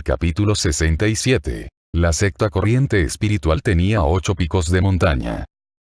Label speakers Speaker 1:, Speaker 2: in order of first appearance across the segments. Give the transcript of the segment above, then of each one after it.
Speaker 1: Capítulo 67. La secta corriente espiritual tenía 8 picos de montaña.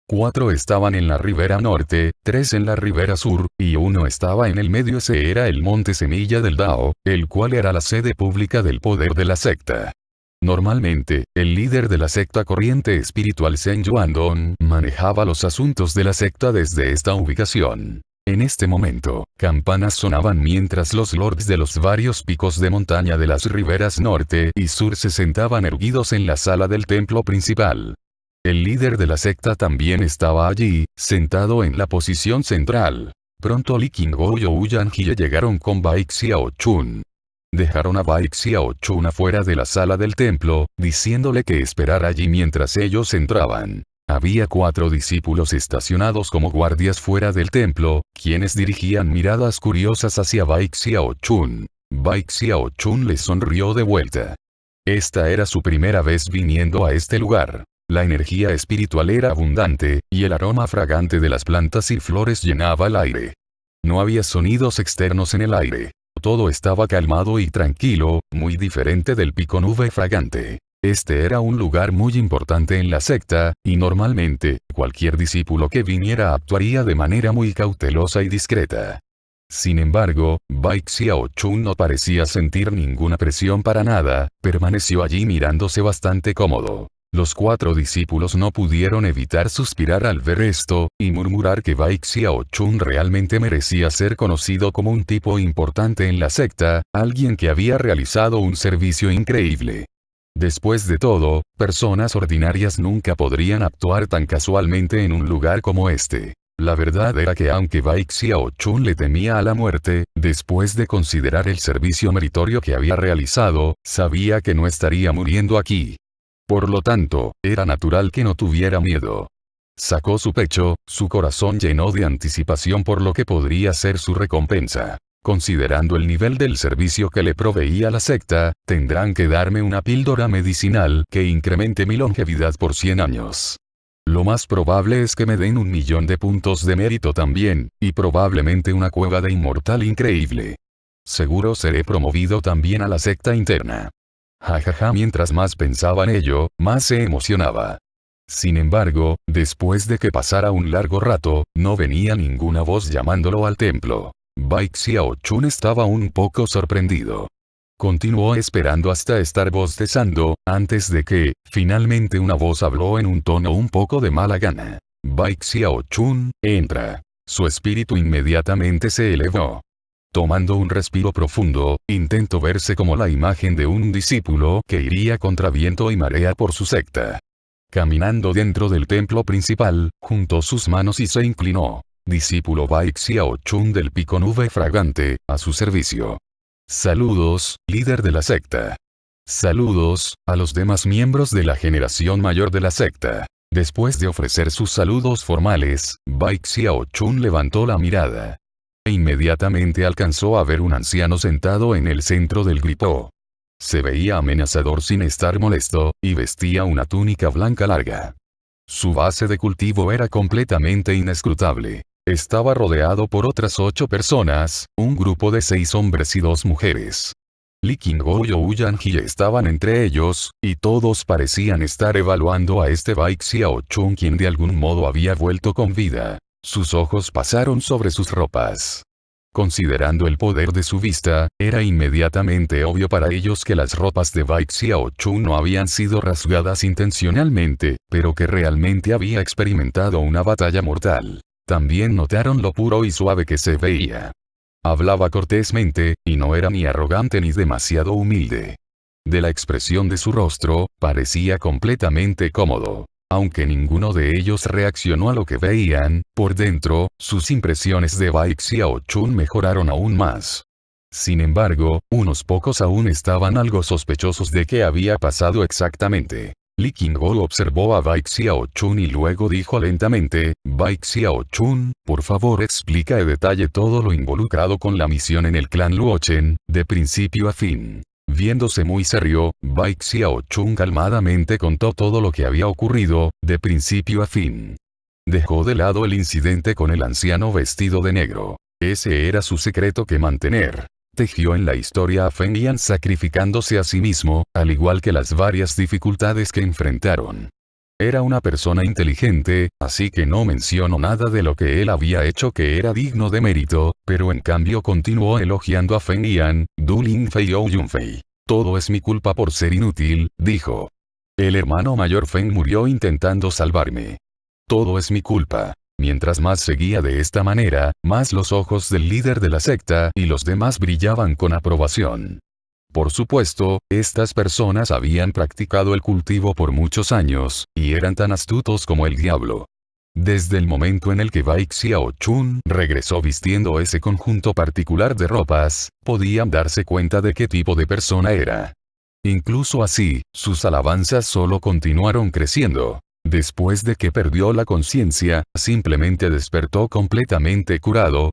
Speaker 1: 4 estaban en la ribera norte, 3 en la ribera sur, y 1 estaba en el medio. Ese era el monte Semilla del Dao, el cual era la sede pública del poder de la secta. Normalmente, el líder de la secta corriente espiritual Zhen Yuandong manejaba los asuntos de la secta desde esta ubicación. En este momento, campanas sonaban mientras los lords de los varios picos de montaña de las riberas norte y sur se sentaban erguidos en la sala del templo principal. El líder de la secta también estaba allí, sentado en la posición central. Pronto Li Qingguo y Ouyang Jie llegaron con Bai Xiaochun. Dejaron a Bai Xiaochun afuera de la sala del templo, diciéndole que esperara allí mientras ellos entraban. Había 4 discípulos estacionados como guardias fuera del templo, quienes dirigían miradas curiosas hacia Bai Xiaochun. Bai Xiaochun les sonrió de vuelta. Esta era su primera vez viniendo a este lugar. La energía espiritual era abundante, y el aroma fragante de las plantas y flores llenaba el aire. No había sonidos externos en el aire. Todo estaba calmado y tranquilo, muy diferente del pico nube fragante. Este era un lugar muy importante en la secta, y normalmente, cualquier discípulo que viniera actuaría de manera muy cautelosa y discreta. Sin embargo, Bai Xiaochun no parecía sentir ninguna presión para nada, permaneció allí mirándose bastante cómodo. Los 4 discípulos no pudieron evitar suspirar al ver esto, y murmurar que Bai Xiaochun realmente merecía ser conocido como un tipo importante en la secta, alguien que había realizado un servicio increíble. Después de todo, personas ordinarias nunca podrían actuar tan casualmente en un lugar como este. La verdad era que aunque Bai Xiaochun le temía a la muerte, después de considerar el servicio meritorio que había realizado, sabía que no estaría muriendo aquí. Por lo tanto, era natural que no tuviera miedo. Sacó su pecho, su corazón llenó de anticipación por lo que podría ser su recompensa. Considerando el nivel del servicio que le proveía la secta, tendrán que darme una píldora medicinal que incremente mi longevidad por 100 años. Lo más probable es que me den 1.000.000 de puntos de mérito también, y probablemente una cueva de inmortal increíble. Seguro seré promovido también a la secta interna. Jajaja, mientras más pensaba en ello, más se emocionaba. Sin embargo, después de que pasara un largo rato, no venía ninguna voz llamándolo al templo. Bai Xiaochun estaba un poco sorprendido. Continuó esperando hasta estar bostezando, antes de que, finalmente una voz habló en un tono un poco de mala gana. Bai Xiaochun, entra. Su espíritu inmediatamente se elevó. Tomando un respiro profundo, intentó verse como la imagen de un discípulo que iría contra viento y marea por su secta. Caminando dentro del templo principal, juntó sus manos y se inclinó. Discípulo Bai Xiaochun del pico nube fragante, a su servicio. Saludos, líder de la secta. Saludos, a los demás miembros de la generación mayor de la secta. Después de ofrecer sus saludos formales, Bai Xiaochun levantó la mirada. E inmediatamente alcanzó a ver un anciano sentado en el centro del grupo. Se veía amenazador sin estar molesto, y vestía una túnica blanca larga. Su base de cultivo era completamente inescrutable. Estaba rodeado por otras 8 personas, un grupo de 6 hombres y 2 mujeres. Li Qingguo y Ouyang Jie estaban entre ellos, y todos parecían estar evaluando a este Bai Xiaochun, quien de algún modo había vuelto con vida. Sus ojos pasaron sobre sus ropas. Considerando el poder de su vista, era inmediatamente obvio para ellos que las ropas de Bai Xiaochun no habían sido rasgadas intencionalmente, pero que realmente había experimentado una batalla mortal. También notaron lo puro y suave que se veía. Hablaba cortésmente, y no era ni arrogante ni demasiado humilde. De la expresión de su rostro, parecía completamente cómodo. Aunque ninguno de ellos reaccionó a lo que veían, por dentro, sus impresiones de Bai Xiaochun mejoraron aún más. Sin embargo, unos pocos aún estaban algo sospechosos de qué había pasado exactamente. Li Qingguo observó a Bai Xiaochun y luego dijo lentamente, Bai Xiaochun, por favor explica en detalle todo lo involucrado con la misión en el clan Luochen, de principio a fin. Viéndose muy serio, Bai Xiaochun calmadamente contó todo lo que había ocurrido, de principio a fin. Dejó de lado el incidente con el anciano vestido de negro. Ese era su secreto que mantener. tejió en la historia a Feng Yan sacrificándose a sí mismo, al igual que las varias dificultades que enfrentaron. Era una persona inteligente, así que no mencionó nada de lo que él había hecho que era digno de mérito, pero en cambio continuó elogiando a Feng Yan, Du Lingfei o Yunfei. Todo es mi culpa por ser inútil, dijo. El hermano mayor Feng murió intentando salvarme. Todo es mi culpa. Mientras más seguía de esta manera, más los ojos del líder de la secta y los demás brillaban con aprobación. Por supuesto, estas personas habían practicado el cultivo por muchos años, y eran tan astutos como el diablo. Desde el momento en el que Bai Xiaochun regresó vistiendo ese conjunto particular de ropas, podían darse cuenta de qué tipo de persona era. Incluso así, sus alabanzas solo continuaron creciendo. Después de que perdió la conciencia, simplemente despertó completamente curado.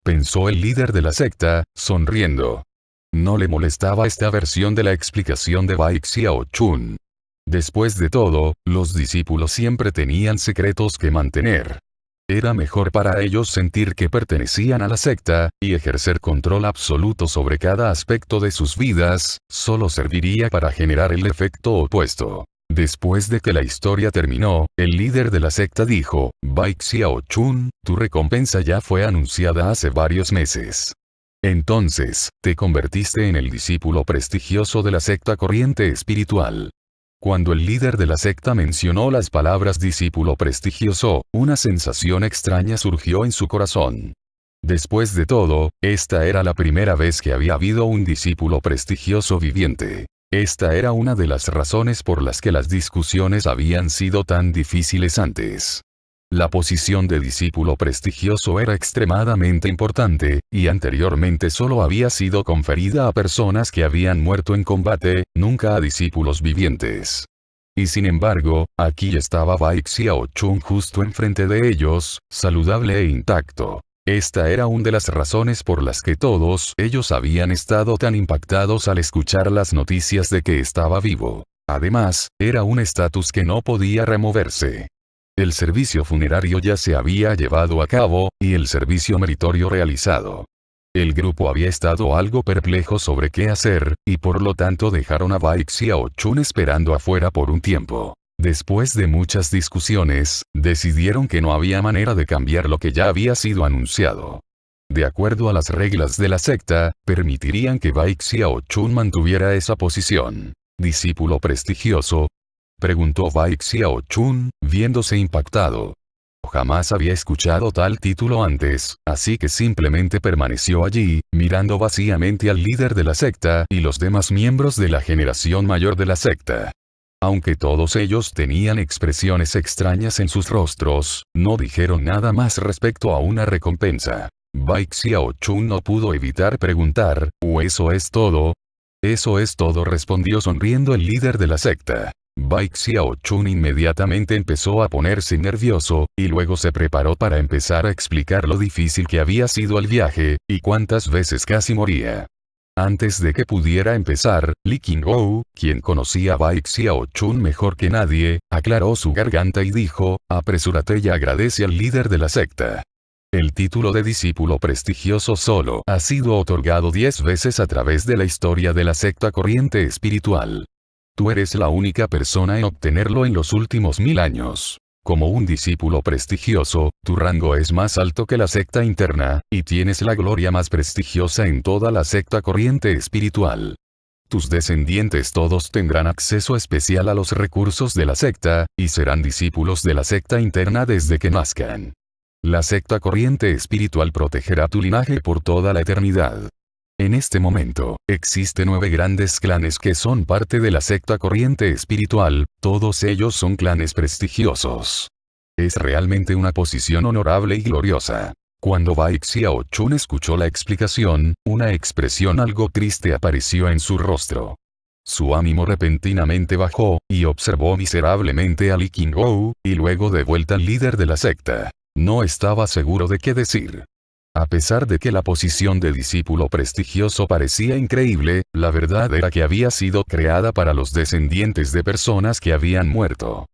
Speaker 1: Pensó el líder de la secta, sonriendo. No le molestaba esta versión de la explicación de Bai Xiaochun. Después de todo, los discípulos siempre tenían secretos que mantener. Era mejor para ellos sentir que pertenecían a la secta, y ejercer control absoluto sobre cada aspecto de sus vidas, solo serviría para generar el efecto opuesto. Después de que la historia terminó, el líder de la secta dijo, Bai Xiaochun, tu recompensa ya fue anunciada hace varios meses. Entonces, te convertiste en el discípulo prestigioso de la secta corriente espiritual. Cuando el líder de la secta mencionó las palabras discípulo prestigioso, una sensación extraña surgió en su corazón. Después de todo, esta era la primera vez que había habido un discípulo prestigioso viviente. Esta era una de las razones por las que las discusiones habían sido tan difíciles antes. La posición de discípulo prestigioso era extremadamente importante, y anteriormente solo había sido conferida a personas que habían muerto en combate, nunca a discípulos vivientes. Y sin embargo, aquí estaba Bai Xiaochun justo enfrente de ellos, saludable e intacto. Esta era una de las razones por las que todos ellos habían estado tan impactados al escuchar las noticias de que estaba vivo. Además, era un estatus que no podía removerse. El servicio funerario ya se había llevado a cabo, y el servicio meritorio realizado. El grupo había estado algo perplejo sobre qué hacer, y por lo tanto dejaron a Bai Xiaochun esperando afuera por un tiempo. Después de muchas discusiones, decidieron que no había manera de cambiar lo que ya había sido anunciado. De acuerdo a las reglas de la secta, permitirían que Bai Xiaochun mantuviera esa posición. ¿Discípulo prestigioso?, preguntó Bai Xiaochun, viéndose impactado. Jamás había escuchado tal título antes, así que simplemente permaneció allí, mirando vacíamente al líder de la secta y los demás miembros de la generación mayor de la secta. Aunque todos ellos tenían expresiones extrañas en sus rostros, no dijeron nada más respecto a una recompensa. Bai Xiaochun no pudo evitar preguntar, ¿o eso es todo? Eso es todo, respondió sonriendo el líder de la secta. Bai Xiaochun inmediatamente empezó a ponerse nervioso, y luego se preparó para empezar a explicar lo difícil que había sido el viaje, y cuántas veces casi moría. Antes de que pudiera empezar, Li Qingou, quien conocía a Bai Xiaochun mejor que nadie, aclaró su garganta y dijo, apresúrate y agradece al líder de la secta. El título de discípulo prestigioso solo ha sido otorgado 10 veces a través de la historia de la secta corriente espiritual. Tú eres la única persona en obtenerlo en los últimos 1000 años. Como un discípulo prestigioso, tu rango es más alto que la secta interna, y tienes la gloria más prestigiosa en toda la secta corriente espiritual. Tus descendientes todos tendrán acceso especial a los recursos de la secta, y serán discípulos de la secta interna desde que nazcan. La secta corriente espiritual protegerá tu linaje por toda la eternidad. En este momento, existen 9 grandes clanes que son parte de la secta corriente espiritual, todos ellos son clanes prestigiosos. Es realmente una posición honorable y gloriosa. Cuando Bai Xiaochun escuchó la explicación, una expresión algo triste apareció en su rostro. Su ánimo repentinamente bajó, y observó miserablemente a Li Qingou, y luego de vuelta al líder de la secta. No estaba seguro de qué decir. A pesar de que la posición de discípulo prestigioso parecía increíble, la verdad era que había sido creada para los descendientes de personas que habían muerto.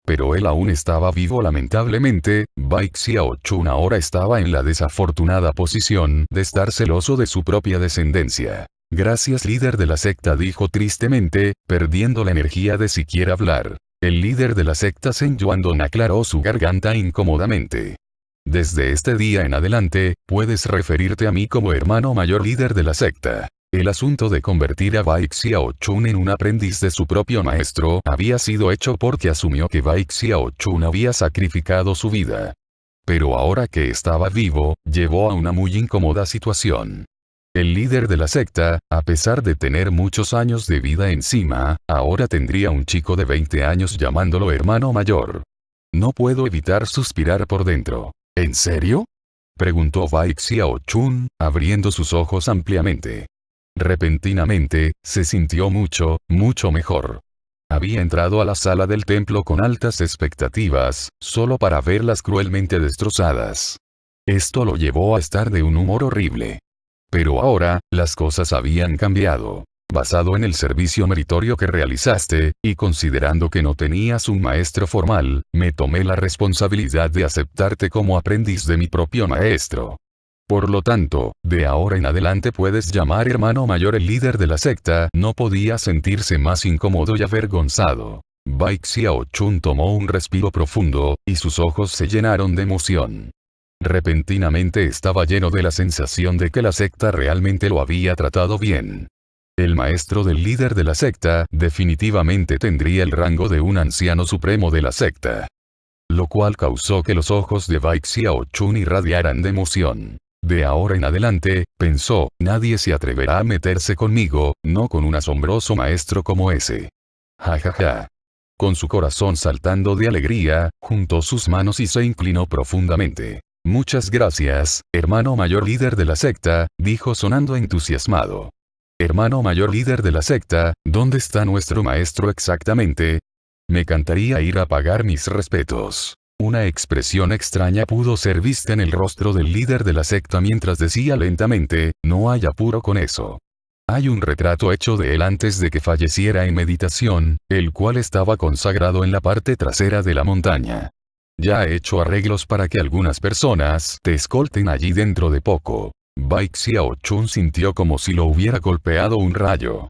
Speaker 1: Pero él aún estaba vivo lamentablemente. Bai Xiaochun ahora estaba en la desafortunada posición de estar celoso de su propia descendencia. Gracias, líder de la secta, dijo tristemente, perdiendo la energía de siquiera hablar. El líder de la secta Zhen Yuandong aclaró su garganta incómodamente. Desde este día en adelante, puedes referirte a mí como hermano mayor líder de la secta. El asunto de convertir a Bai Xiaochun en un aprendiz de su propio maestro había sido hecho porque asumió que Bai Xiaochun había sacrificado su vida. Pero ahora que estaba vivo, llevó a una muy incómoda situación. El líder de la secta, a pesar de tener muchos años de vida encima, ahora tendría un chico de 20 años llamándolo hermano mayor. No puedo evitar suspirar por dentro. ¿En serio?, preguntó Bai Xiaochun, abriendo sus ojos ampliamente. Repentinamente, se sintió mucho mejor. Había entrado a la sala del templo con altas expectativas, solo para verlas cruelmente destrozadas. Esto lo llevó a estar de un humor horrible. Pero ahora, las cosas habían cambiado. Basado en el servicio meritorio que realizaste, y considerando que no tenías un maestro formal, me tomé la responsabilidad de aceptarte como aprendiz de mi propio maestro. Por lo tanto, de ahora en adelante puedes llamar hermano mayor. El líder de la secta no podía sentirse más incómodo y avergonzado. Bai Xiaochun tomó un respiro profundo, y sus ojos se llenaron de emoción. Repentinamente estaba lleno de la sensación de que la secta realmente lo había tratado bien. El maestro del líder de la secta definitivamente tendría el rango de un anciano supremo de la secta. Lo cual causó que los ojos de Bai Xiaochun irradiaran de emoción. De ahora en adelante, pensó, nadie se atreverá a meterse conmigo, no con un asombroso maestro como ese. Ja. Con su corazón saltando de alegría, juntó sus manos y se inclinó profundamente. Muchas gracias, hermano mayor líder de la secta, dijo sonando entusiasmado. Hermano mayor líder de la secta, ¿dónde está nuestro maestro exactamente? Me encantaría ir a pagar mis respetos. Una expresión extraña pudo ser vista en el rostro del líder de la secta mientras decía lentamente, no hay apuro con eso. Hay un retrato hecho de él antes de que falleciera en meditación, el cual estaba consagrado en la parte trasera de la montaña. Ya he hecho arreglos para que algunas personas te escolten allí dentro de poco. Bai Xiaochun sintió como si lo hubiera golpeado un rayo.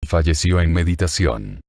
Speaker 1: Falleció en meditación.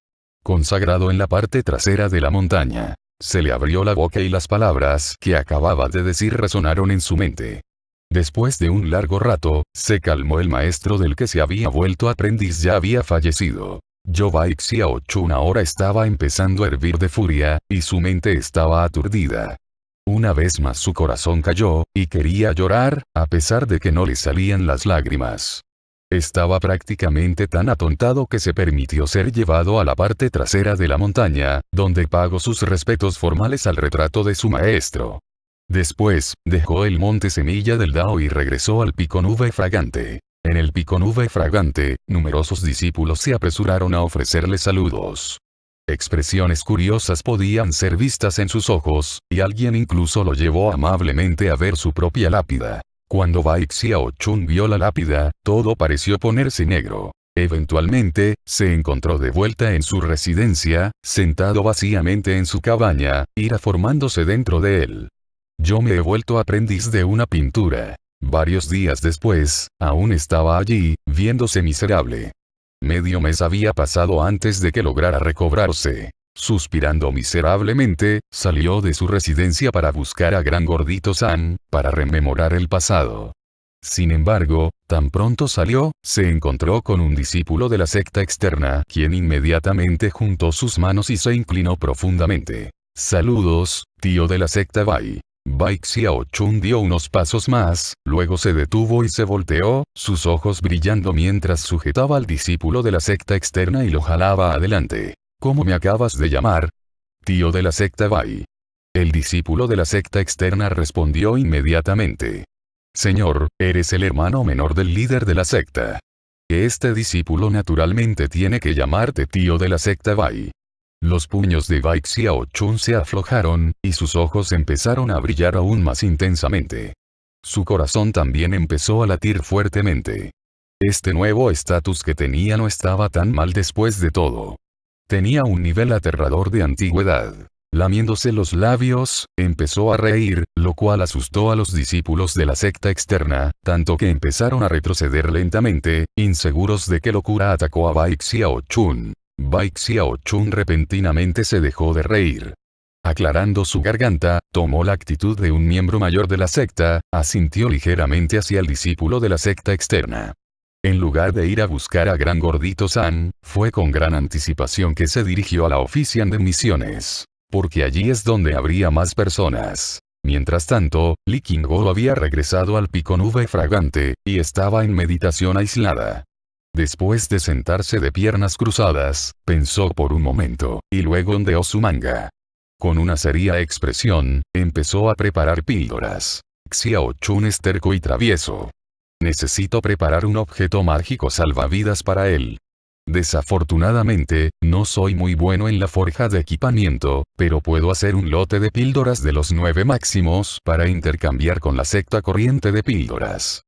Speaker 1: Consagrado en la parte trasera de la montaña. Se le abrió la boca y las palabras que acababa de decir resonaron en su mente. Después de un largo rato, se calmó. El maestro del que se había vuelto aprendiz ya había fallecido. Bai Xiaochun ahora estaba empezando a hervir de furia, y su mente estaba aturdida. Una vez más su corazón cayó, y quería llorar, a pesar de que no le salían las lágrimas. Estaba prácticamente tan atontado que se permitió ser llevado a la parte trasera de la montaña, donde pagó sus respetos formales al retrato de su maestro. Después, dejó el monte Semilla del Dao y regresó al pico Nube Fragante. En el pico Nube Fragante, numerosos discípulos se apresuraron a ofrecerle saludos. Expresiones curiosas podían ser vistas en sus ojos, y alguien incluso lo llevó amablemente a ver su propia lápida. Cuando Bai Xiaochun vio la lápida, todo pareció ponerse negro. Eventualmente, se encontró de vuelta en su residencia, sentado vacíamente en su cabaña, ira formándose dentro de él. Yo me he vuelto aprendiz de una pintura. Varios días después, aún estaba allí, viéndose miserable. Medio mes había pasado antes de que lograra recobrarse. Suspirando miserablemente, salió de su residencia para buscar a Gran Gordito San, para rememorar el pasado. Sin embargo, tan pronto salió, se encontró con un discípulo de la secta externa, quien inmediatamente juntó sus manos y se inclinó profundamente. Saludos, tío de la secta Bai. Bai Xiaochun dio unos pasos más, luego se detuvo y se volteó, sus ojos brillando mientras sujetaba al discípulo de la secta externa y lo jalaba adelante. ¿Cómo me acabas de llamar? Tío de la secta Bai. El discípulo de la secta externa respondió inmediatamente. Señor, eres el hermano menor del líder de la secta. Este discípulo naturalmente tiene que llamarte tío de la secta Bai. Los puños de Bai Xiaochun se aflojaron, y sus ojos empezaron a brillar aún más intensamente. Su corazón también empezó a latir fuertemente. Este nuevo estatus que tenía no estaba tan mal después de todo. Tenía un nivel aterrador de antigüedad. Lamiéndose los labios, empezó a reír, lo cual asustó a los discípulos de la secta externa, tanto que empezaron a retroceder lentamente, inseguros de qué locura atacó a Bai Xiaochun. Bai Xiaochun repentinamente se dejó de reír. Aclarando su garganta, tomó la actitud de un miembro mayor de la secta, asintió ligeramente hacia el discípulo de la secta externa. En lugar de ir a buscar a Gran Gordito San, fue con gran anticipación que se dirigió a la oficina de misiones. Porque allí es donde habría más personas. Mientras tanto, Li Qingguo había regresado al pico nube fragante, y estaba en meditación aislada. Después de sentarse de piernas cruzadas, pensó por un momento, y luego ondeó su manga. Con una seria expresión, empezó a preparar píldoras. Xiaochun es terco y travieso. Necesito preparar un objeto mágico salvavidas para él. Desafortunadamente, no soy muy bueno en la forja de equipamiento, pero puedo hacer un lote de píldoras de los 9 máximos para intercambiar con la secta corriente de píldoras.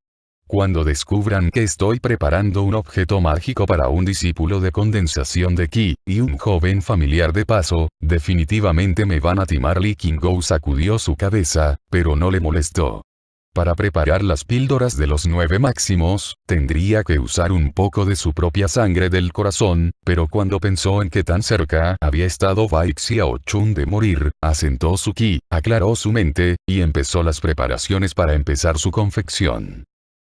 Speaker 1: Cuando descubran que estoy preparando un objeto mágico para un discípulo de condensación de ki, y un joven familiar de paso, definitivamente me van a timar. Li Qingguo sacudió su cabeza, pero no le molestó. Para preparar las píldoras de los 9 máximos, tendría que usar un poco de su propia sangre del corazón, pero cuando pensó en que tan cerca había estado Bai Xiaochun de morir, asentó su ki, aclaró su mente, y empezó las preparaciones para empezar su confección.